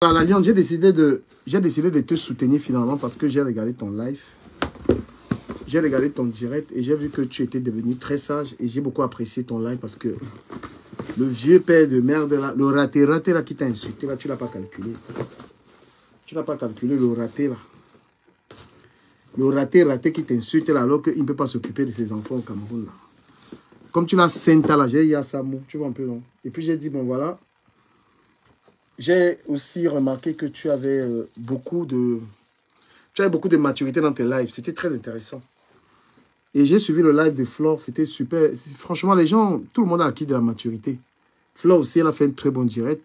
La Lyon, j'ai décidé de te soutenir finalement parce que j'ai regardé ton live. J'ai regardé ton direct et j'ai vu que tu étais devenu très sage et j'ai beaucoup apprécié ton live parce que le vieux père de merde, là, le raté là qui t'a insulté, là, tu ne l'as pas calculé. Tu n'as pas calculé le raté là. Le raté qui t'insulte là alors qu'il ne peut pas s'occuper de ses enfants au Cameroun là. Comme tu l'as senta là, j'ai eu à ça, tu vois un peu non. Et puis j'ai dit, bon voilà. J'ai aussi remarqué que tu avais beaucoup de maturité dans tes lives. C'était très intéressant. Et j'ai suivi le live de Flore. C'était super. Franchement, les gens, tout le monde a acquis de la maturité. Flore aussi, elle a fait un très bon direct.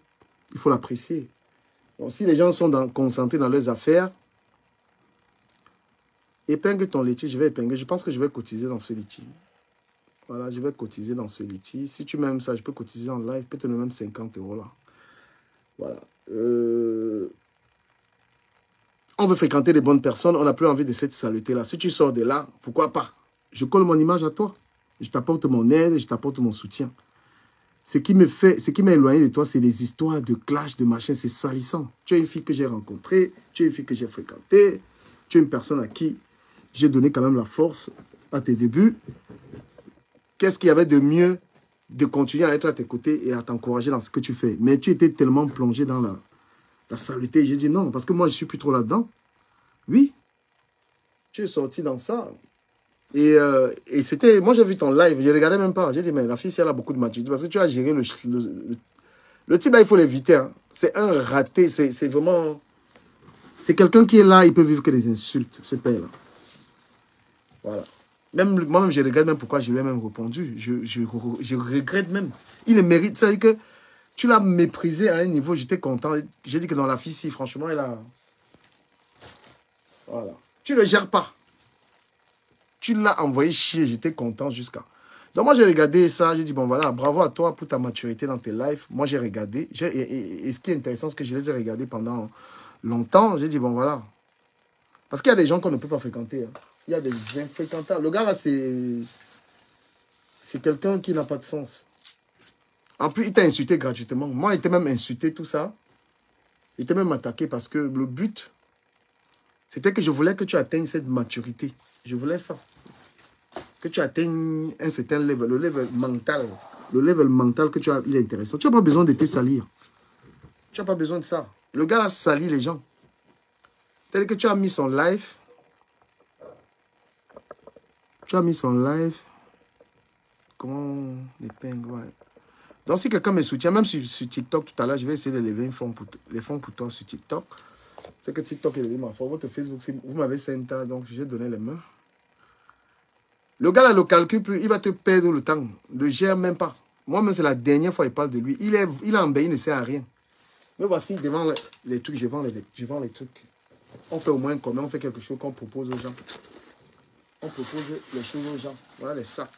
Il faut l'apprécier. Donc, si les gens sont concentrés dans leurs affaires, épingle ton litige, je vais épingler. Je pense que je vais cotiser dans ce litige. Voilà, je vais cotiser dans ce litige. Si tu m'aimes ça, je peux cotiser en live. Peut-être même 50 € là. Voilà. On veut fréquenter les bonnes personnes. On n'a plus envie de cette saleté-là. Si tu sors de là, pourquoi pas? Je colle mon image à toi. Je t'apporte mon aide, je t'apporte mon soutien. Ce qui m'a éloigné de toi, c'est les histoires de clash, de machin. C'est salissant. Tu es une fille que j'ai rencontrée. Tu es une fille que j'ai fréquentée. Tu es une personne à qui j'ai donné quand même la force à tes débuts. Qu'est-ce qu'il y avait de mieux de continuer à être à tes côtés et à t'encourager dans ce que tu fais? Mais tu étais tellement plongé dans la saleté. J'ai dit non, parce que moi, je ne suis plus trop là-dedans. Oui, tu es sorti dans ça. Et c'était... Moi, j'ai vu ton live, je ne regardais même pas. J'ai dit, mais la fille, si elle a beaucoup de maturité, parce que tu as géré le type là, il faut l'éviter. Hein. C'est un raté, c'est vraiment... C'est quelqu'un qui est là, il peut vivre que des insultes, ce père-là. Voilà. Moi-même, je regrette même pourquoi je lui ai même répondu. Je regrette même. Il le mérite. C'est-à-dire que tu l'as méprisé à un niveau, j'étais content. J'ai dit que dans la fille, si, franchement, elle a... Voilà. Tu ne le gères pas. Tu l'as envoyé chier, j'étais content jusqu'à... Donc moi, j'ai regardé ça, j'ai dit, bon voilà, bravo à toi pour ta maturité dans tes lives. Moi, j'ai regardé. Et ce qui est intéressant, c'est que je les ai regardés pendant longtemps. J'ai dit, bon voilà. Parce qu'il y a des gens qu'on ne peut pas fréquenter. Hein. Il y a des infréquentables. Le gars là, c'est quelqu'un qui n'a pas de sens. En plus, il t'a insulté gratuitement. Moi, il t'a même insulté, tout ça. Il t'a même attaqué parce que le but, c'était que je voulais que tu atteignes cette maturité. Je voulais ça. Que tu atteignes un certain level, le level mental. Le level mental que tu as, il est intéressant. Tu n'as pas besoin de te salir. Tu n'as pas besoin de ça. Le gars a sali les gens. Tel que tu as mis son live. Tu as mis son live. Comment l'épingle, ouais. Donc si quelqu'un me soutient, même sur TikTok tout à l'heure, je vais essayer de lever les fonds pour toi sur TikTok. C'est que TikTok est levé ma forme. Votre Facebook, vous m'avez senti, donc je vais donner les mains. Le gars là, le calcul plus, il va te perdre le temps. Ne le gère même pas. Moi-même, c'est la dernière fois qu'il parle de lui. Il est embêté, il ne sert à rien. Mais voici, devant les trucs, je vends les trucs. On fait au moins commun, on fait quelque chose qu'on propose aux gens. On propose les choses aux gens. Voilà les sacs.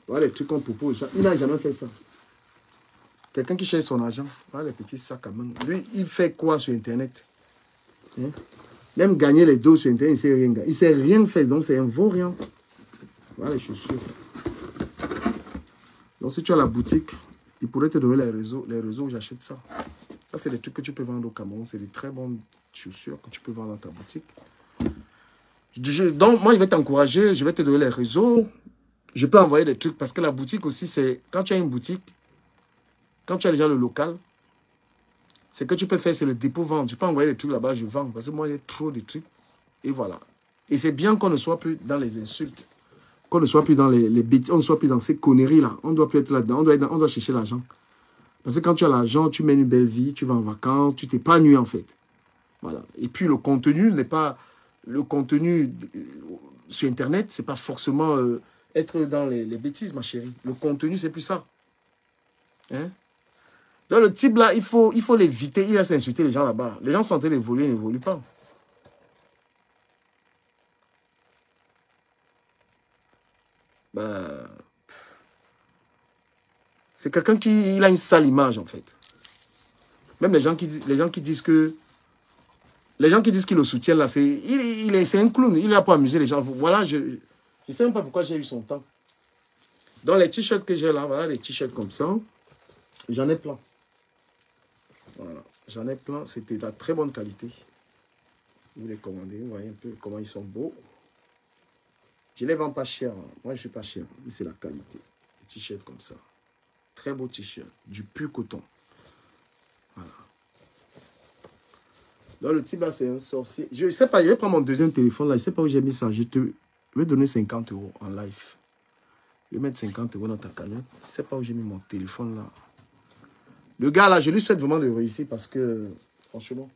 Voilà les trucs qu'on propose aux gens. Il n'a jamais fait ça. Quelqu'un qui cherche son argent. Voilà les petits sacs à main. Lui, il fait quoi sur Internet? Hein? Même gagner les dos sur Internet, il ne sait rien gagner. Il ne sait rien faire, donc c'est un vaurien. Voilà les chaussures. Donc si tu as la boutique, il pourrait te donner les réseaux où j'achète ça. Ça, c'est des trucs que tu peux vendre au Cameroun. C'est des très bonnes chaussures que tu peux vendre dans ta boutique. Donc moi, je vais t'encourager, je vais te donner les réseaux. Je peux envoyer des trucs parce que la boutique aussi, c'est... Quand tu as une boutique, quand tu as déjà le local, ce que tu peux faire, c'est le dépôt-vente. Je peux envoyer des trucs là-bas, je vends. Parce que moi, j'ai trop de trucs. Et voilà. Et c'est bien qu'on ne soit plus dans les insultes. Qu'on ne soit plus dans les bêtises. On ne soit plus dans ces conneries-là. On ne doit plus être là-dedans. On doit chercher l'argent. Parce que quand tu as l'argent, tu mènes une belle vie, tu vas en vacances, tu t'épanouis en fait. Voilà. Et puis le contenu n'est pas... Le contenu sur Internet, c'est pas forcément être dans les bêtises, ma chérie. Le contenu, c'est plus ça. Hein? Donc le type là, il faut l'éviter. Il va s'insulter les gens là-bas. Les gens sont en train d'évoluer, ils n'évoluent pas. Bah, c'est quelqu'un qui a une sale image en fait. Même les gens qui disent que... Les gens qui disent qu'ils le soutiennent là, c'est un clown. Il est là pour amuser les gens. Voilà, je ne sais même pas pourquoi j'ai eu son temps. Dans les t-shirts que j'ai là, voilà les t-shirts comme ça. J'en ai plein. Voilà. J'en ai plein. C'était de la très bonne qualité. Vous les commandez. Vous voyez un peu comment ils sont beaux. Je les vends pas cher. Hein. Moi, je suis pas cher. Mais c'est la qualité. Des t-shirts comme ça. Très beau t-shirt. Du pur coton. Voilà. Donc, le type là, c'est un sorcier. Je ne sais pas, je vais prendre mon deuxième téléphone là. Je ne sais pas où j'ai mis ça. Je vais donner 50 € en live. Je vais mettre 50 € dans ta cagnotte. Je ne sais pas où j'ai mis mon téléphone là. Le gars là, je lui souhaite vraiment de réussir parce que, franchement,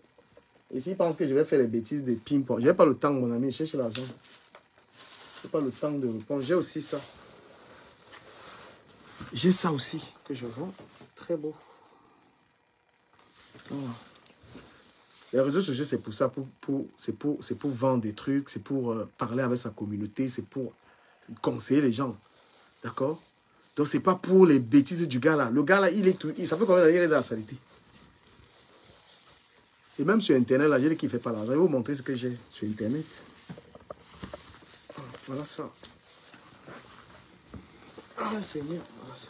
et s'il pense que je vais faire les bêtises des ping-pong, je n'ai pas le temps, mon ami, je cherche l'argent. Je n'ai pas le temps de répondre. J'ai aussi ça. J'ai ça aussi que je vends. Très beau. Voilà. Les réseaux sociaux, c'est pour ça, c'est pour vendre des trucs, c'est pour parler avec sa communauté, c'est pour conseiller les gens. D'accord? Donc, c'est pas pour les bêtises du gars là. Le gars là, il est tout. Ça fait combien d'années qu'il est dans la saleté? Et même sur Internet, là, j'ai dit qu'il ne fait pas l'argent. Je vais vous montrer ce que j'ai sur Internet. Voilà ça. Ah, Seigneur, voilà ça.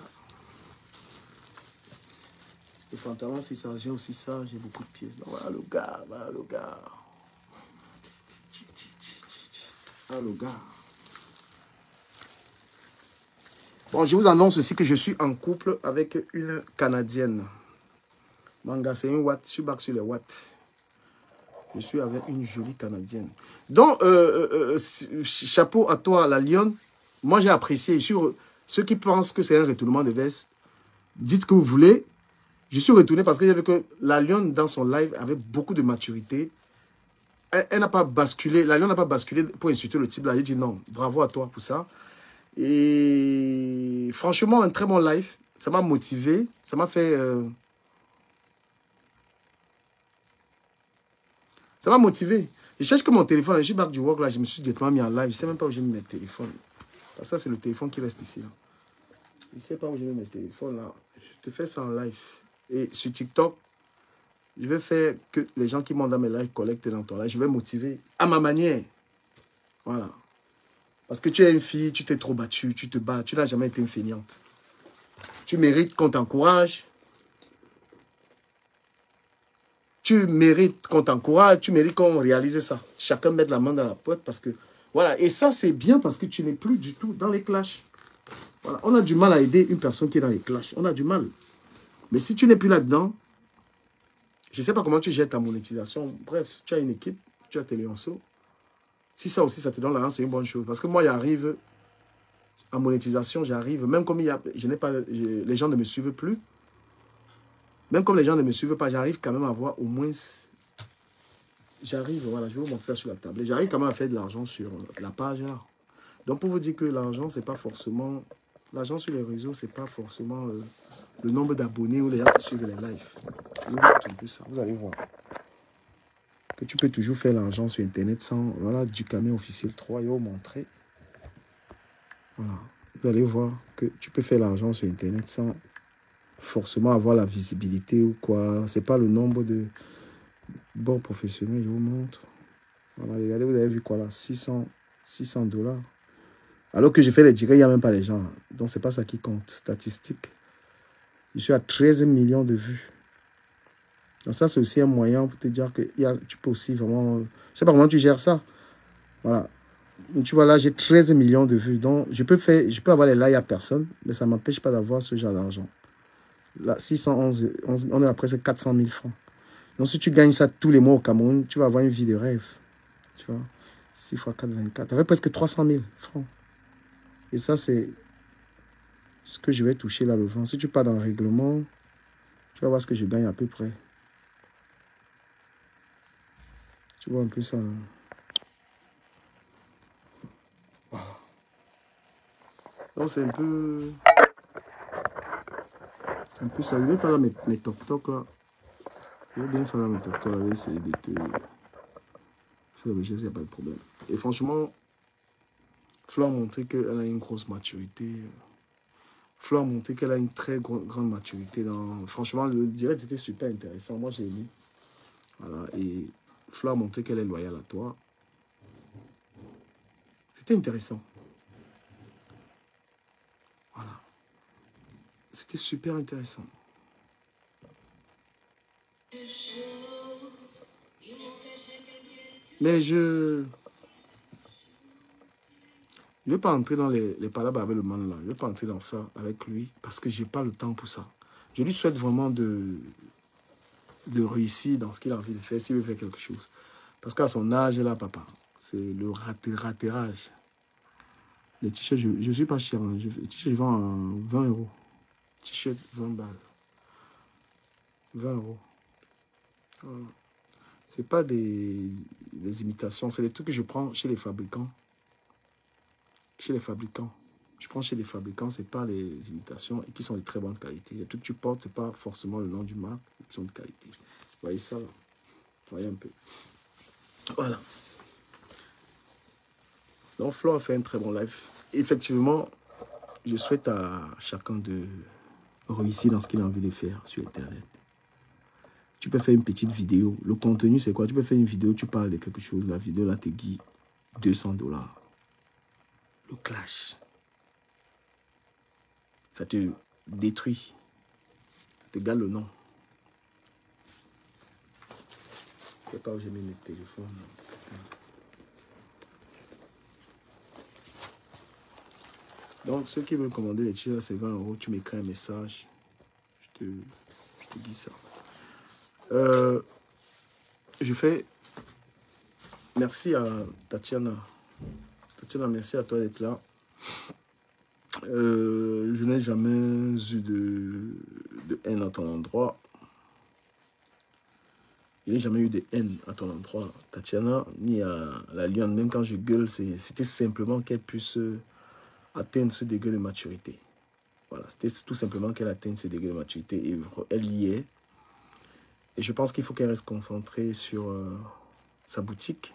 Les pantalons, c'est ça. J'ai aussi ça. J'ai beaucoup de pièces. Donc, voilà le gars. Voilà le gars. Voilà le gars. Bon, je vous annonce aussi que je suis en couple avec une Canadienne. Manga, c'est une Watt. Je suis back sur les Watts. Je suis avec une jolie Canadienne. Donc, chapeau à toi, la lionne. Moi, j'ai apprécié. Sur ceux qui pensent que c'est un retournement de veste, dites ce que vous voulez. Je suis retourné parce que j'ai vu que la lionne, dans son live, avait beaucoup de maturité. Elle n'a pas basculé. La lionne n'a pas basculé pour insulter le type là. J'ai dit non, bravo à toi pour ça. Et franchement, un très bon live. Ça m'a motivé. Ça m'a fait... ça m'a motivé. Je cherche que mon téléphone. Je suis back du work là. Je me suis directement mis en live. Je ne sais même pas où j'ai mis mes téléphones. Ça, c'est le téléphone qui reste ici. Là. Je ne sais pas où j'ai mis mes téléphones là. Je te fais ça en live. Et sur TikTok, je vais faire que les gens qui montent dans mes lives collectent dans ton live. Je vais motiver à ma manière. Voilà. Parce que tu es une fille, tu t'es trop battue, tu te bats, tu n'as jamais été une feignante. Tu mérites qu'on t'encourage. Tu mérites qu'on t'encourage, tu mérites qu'on réalise ça. Chacun mette la main dans la poche parce que... Voilà. Et ça, c'est bien parce que tu n'es plus du tout dans les clashs. Voilà. On a du mal à aider une personne qui est dans les clashs. On a du mal. Mais si tu n'es plus là-dedans, je ne sais pas comment tu gères ta monétisation. Bref, tu as une équipe, tu as Téléonceau. Si ça aussi, ça te donne l'argent, c'est une bonne chose. Parce que moi, j'arrive en monétisation, j'arrive, même comme il y a, les gens ne me suivent plus, même comme les gens ne me suivent pas, j'arrive quand même à avoir au moins, j'arrive, voilà, je vais vous montrer ça sur la table, j'arrive quand même à faire de l'argent sur la page là. Donc pour vous dire que l'argent, c'est pas forcément, l'argent sur les réseaux, c'est pas forcément le nombre d'abonnés ou les gens qui suivent les lives. Je vous montre un peu ça, vous allez voir. Que tu peux toujours faire l'argent sur Internet sans, voilà, du camion officiel 3, je vais vous montrer. Voilà, vous allez voir que tu peux faire l'argent sur Internet sans forcément avoir la visibilité ou quoi. C'est pas le nombre de bons professionnels, je vous montre. Voilà, regardez, vous avez vu quoi là, 600 $. Alors que je fais les directs, il n'y a même pas les gens. Donc, c'est pas ça qui compte. Statistique. Je suis à 13 millions de vues. Donc, ça, c'est aussi un moyen pour te dire que tu peux aussi vraiment... C'est pas comment tu gères ça. Voilà. Tu vois, là, j'ai 13 millions de vues. Donc, je peux avoir les likes à personne, mais ça ne m'empêche pas d'avoir ce genre d'argent. Là, 611, on est à presque 400 000 francs. Donc, si tu gagnes ça tous les mois au Cameroun, tu vas avoir une vie de rêve. Tu vois, 6 x 4, 24. Ça fait presque 300 000 francs. Et ça, c'est ce que je vais toucher là, le vent. Si tu pars dans le règlement, tu vas voir ce que je gagne à peu près. Tu vois un peu ça. Hein? Voilà. Donc, c'est un peu ça. Je vais faire là mes toc-toc là. Je vais bien faire là mes toc-toc là. Je vais essayer de te faire le geste, il n'y a pas de problème. Et franchement, Flo a montré qu'elle a une grosse maturité. Flo a montré qu'elle a une très grande maturité. Franchement, le direct était super intéressant. Moi, j'ai aimé. Voilà. Et Flo a montré qu'elle est loyale à toi. C'était intéressant. Voilà. C'était super intéressant. Mais je ne vais pas entrer dans les palabres avec le man là. Je ne vais pas entrer dans ça avec lui parce que je n'ai pas le temps pour ça. Je lui souhaite vraiment de réussir dans ce qu'il a envie de faire, s'il veut faire quelque chose. Parce qu'à son âge, là, papa, c'est le ratérage. Les t-shirts, je ne suis pas cher. Hein. Les t-shirts, je vends à 20 euros. T-shirt, 20 balles. 20 euros. Voilà. Ce n'est pas des imitations, c'est des trucs que je prends chez les fabricants. Chez les fabricants. Je prends chez les fabricants, ce n'est pas les imitations et qui sont de très bonne qualité. Les trucs que tu portes, ce n'est pas forcément le nom du marque, ils sont de qualité. Vous voyez ça là? Vous voyez un peu. Voilà. Donc, Flo a fait un très bon live. Effectivement, je souhaite à chacun de réussir dans ce qu'il a envie de faire sur Internet. Tu peux faire une petite vidéo. Le contenu, c'est quoi? Tu peux faire une vidéo, tu parles de quelque chose. La vidéo, là, te guide $200. Le clash. Ça te détruit. Ça te gâle le nom. Je ne sais pas où j'ai mis mes téléphones. Donc, ceux qui veulent commander les t-shirts, c'est 20 euros. Tu m'écris un message. Je te dis ça. Je fais merci à Tatiana. Tatiana, merci à toi d'être là. Je n'ai jamais eu de haine à ton endroit. Je n'ai jamais eu de haine à ton endroit, Tatiana, ni à la lionne. Même quand je gueule, c'était simplement qu'elle puisse atteindre ce degré de maturité. Voilà, c'était tout simplement qu'elle atteigne ce degré de maturité et elle y est. Et je pense qu'il faut qu'elle reste concentrée sur sa boutique.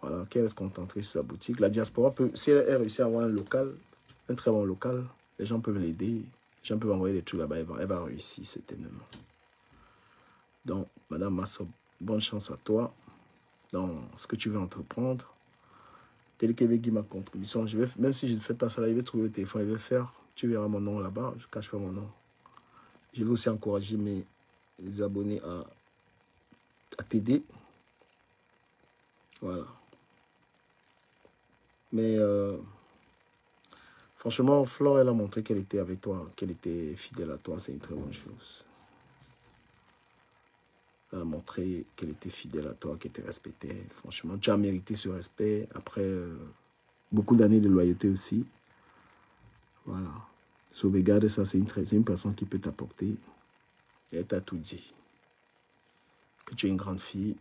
Voilà, qu'elle reste concentrée sur sa boutique. La diaspora peut, si elle réussit à avoir un local, un très bon local, les gens peuvent l'aider. Les gens peuvent envoyer des trucs là-bas, elle va réussir certainement. Donc, Madame Masso, bonne chance à toi dans ce que tu veux entreprendre. Tel que veut ma contribution. Même si je ne fais pas ça là, je vais trouver le téléphone, je vais faire. Tu verras mon nom là-bas, je ne cache pas mon nom. Je vais aussi encourager mes abonnés à t'aider. Voilà. Mais franchement, Flore, elle a montré qu'elle était avec toi, qu'elle était fidèle à toi. C'est une très bonne chose. Elle a montré qu'elle était fidèle à toi, qu'elle te respectait. Franchement, tu as mérité ce respect après beaucoup d'années de loyauté aussi. Voilà. Sauvegarde ça, c'est une personne qui peut t'apporter. Et elle t'a tout dit. Que tu es une grande fille.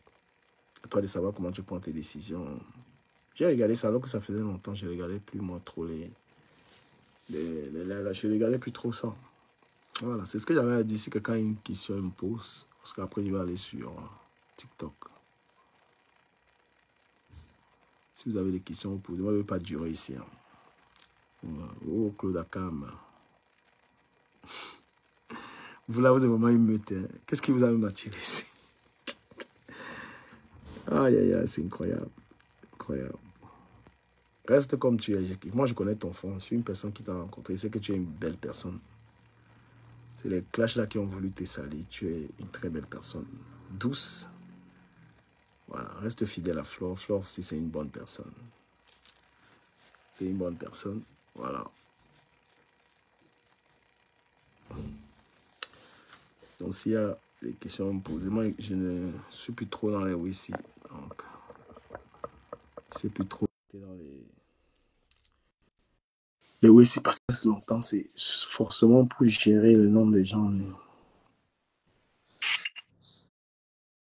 À toi de savoir comment tu prends tes décisions. J'ai regardé ça alors que ça faisait longtemps. Je ne regardais plus moi trop je ne regardais plus trop ça. Voilà, c'est ce que j'avais à dire. Si quelqu'un a une question, il me pose. Parce qu'après, je vais aller sur TikTok. Si vous avez des questions, vous posez. Moi, je ne vais pas durer ici. Hein. Voilà. Oh, Claude Akam. Vous là, vous êtes vraiment une meute. Hein. Qu'est-ce qui vous a m'attiré ici? Aïe, aïe, aïe, c'est incroyable. Incroyable. Reste comme tu es. Moi, je connais ton fond. Je suis une personne qui t'a rencontré. C'est que tu es une belle personne. C'est les clashs là qui ont voulu te salir. Tu es une très belle personne. Douce. Voilà. Reste fidèle à Flore. Flore aussi, c'est une bonne personne. C'est une bonne personne. Voilà. Donc, s'il y a des questions à me poser, moi, je ne suis plus trop dans les WC. Donc, je ne sais plus trop dans les WC parce que longtemps, c'est forcément pour gérer le nombre de gens.